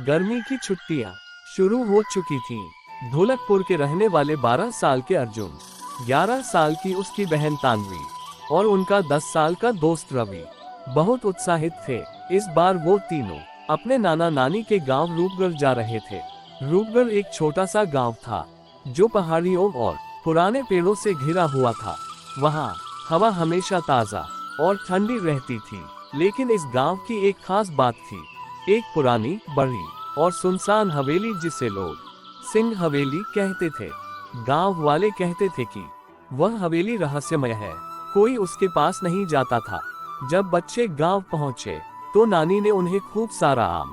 गर्मी की छुट्टियां शुरू हो चुकी थीं। ढोलकपुर के रहने वाले 12 साल के अर्जुन, 11 साल की उसकी बहन तान्वी और उनका 10 साल का दोस्त रवि बहुत उत्साहित थे। इस बार वो तीनों अपने नाना नानी के गांव रूपगढ़ जा रहे थे। रूपगढ़ एक छोटा सा गांव था जो पहाड़ियों और पुराने पेड़ों से घिरा हुआ था। वहाँ हवा हमेशा ताज़ा और ठंडी रहती थी। लेकिन इस गांव की एक खास बात थी, एक पुरानी, बड़ी और सुनसान हवेली जिसे लोग सिंह हवेली कहते थे। गांव वाले कहते थे कि वह हवेली रहस्यमय है, कोई उसके पास नहीं जाता था। जब बच्चे गांव पहुंचे तो नानी ने उन्हें खूब सारा आम,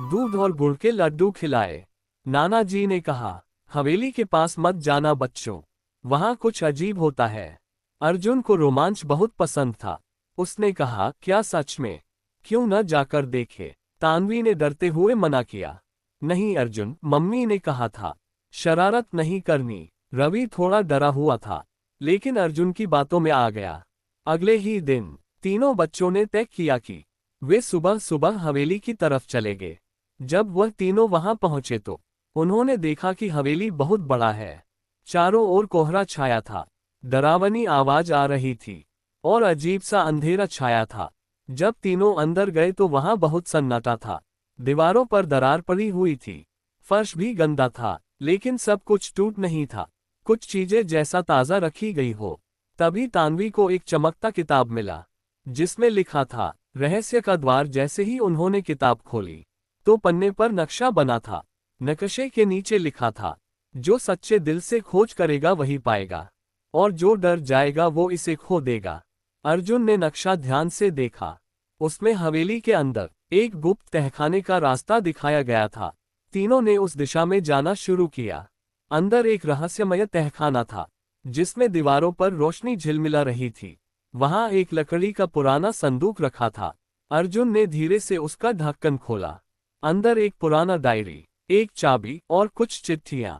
दूध और गुड़ के लड्डू खिलाए। नाना जी ने कहा, हवेली के पास मत जाना बच्चों, वहां कुछ अजीब होता है। अर्जुन को रोमांच बहुत पसंद था। उसने कहा, क्या सच में? क्यों न जाकर देखे? तान्वी ने डरते हुए मना किया। नहीं अर्जुन, मम्मी ने कहा था, शरारत नहीं करनी। रवि थोड़ा डरा हुआ था, लेकिन अर्जुन की बातों में आ गया। अगले ही दिन तीनों बच्चों ने तय किया कि वे सुबह सुबह हवेली की तरफ चलेंगे। जब वह तीनों वहां पहुंचे तो उन्होंने देखा कि हवेली बहुत बड़ा है। चारों ओर कोहरा छाया था, डरावनी आवाज आ रही थी और अजीब सा अंधेरा छाया था। जब तीनों अंदर गए तो वहां बहुत सन्नाटा था। दीवारों पर दरार पड़ी हुई थी, फर्श भी गंदा था, लेकिन सब कुछ टूट नहीं था। कुछ चीजें जैसा ताजा रखी गई हो। तभी तान्वी को एक चमकता किताब मिला जिसमें लिखा था रहस्य का द्वार। जैसे ही उन्होंने किताब खोली तो पन्ने पर नक्शा बना था। नक्शे के नीचे लिखा था, जो सच्चे दिल से खोज करेगा वही पाएगा, और जो डर जाएगा वो इसे खो देगा। अर्जुन ने नक्शा ध्यान से देखा। उसमें हवेली के अंदर एक गुप्त तहखाने का रास्ता दिखाया गया था। तीनों ने उस दिशा में जाना शुरू किया। अंदर एक रहस्यमय तहखाना था जिसमें दीवारों पर रोशनी झिलमिला रही थी। वहां एक लकड़ी का पुराना संदूक रखा था। अर्जुन ने धीरे से उसका ढक्कन खोला। अंदर एक पुराना डायरी, एक चाबी और कुछ चिट्ठियां।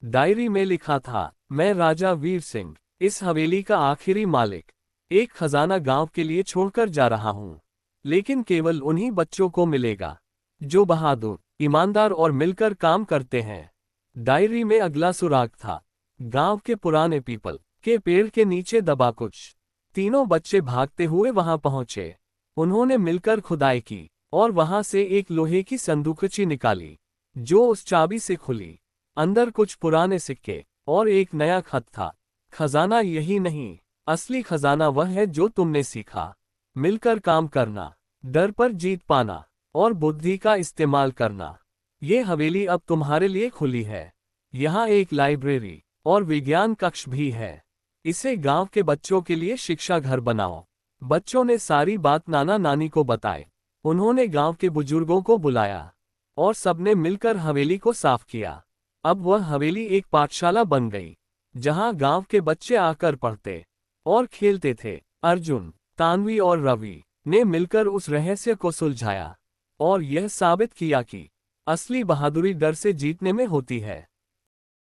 डायरी में लिखा था, मैं राजा वीर सिंह, इस हवेली का आखिरी मालिक, एक खजाना गांव के लिए छोड़कर जा रहा हूं, लेकिन केवल उन्हीं बच्चों को मिलेगा जो बहादुर, ईमानदार और मिलकर काम करते हैं। डायरी में अगला सुराग था, गांव के पुराने पीपल के पेड़ के नीचे दबा कुछ। तीनों बच्चे भागते हुए वहां पहुंचे। उन्होंने मिलकर खुदाई की और वहां से एक लोहे की संदूकची निकाली जो उस चाबी से खुली। अंदर कुछ पुराने सिक्के और एक नया खत था। खजाना यही नहीं, असली खजाना वह है जो तुमने सीखा, मिलकर काम करना, डर पर जीत पाना और बुद्धि का इस्तेमाल करना। ये हवेली अब तुम्हारे लिए खुली है। यहाँ एक लाइब्रेरी और विज्ञान कक्ष भी है। इसे गांव के बच्चों के लिए शिक्षा घर बनाओ। बच्चों ने सारी बात नाना नानी को बताई। उन्होंने गांव के बुजुर्गों को बुलाया और सबने मिलकर हवेली को साफ किया। अब वह हवेली एक पाठशाला बन गई जहां गांव के बच्चे आकर पढ़ते और खेलते थे। अर्जुन, तान्वी और रवि ने मिलकर उस रहस्य को सुलझाया और यह साबित किया कि असली बहादुरी डर से जीतने में होती है।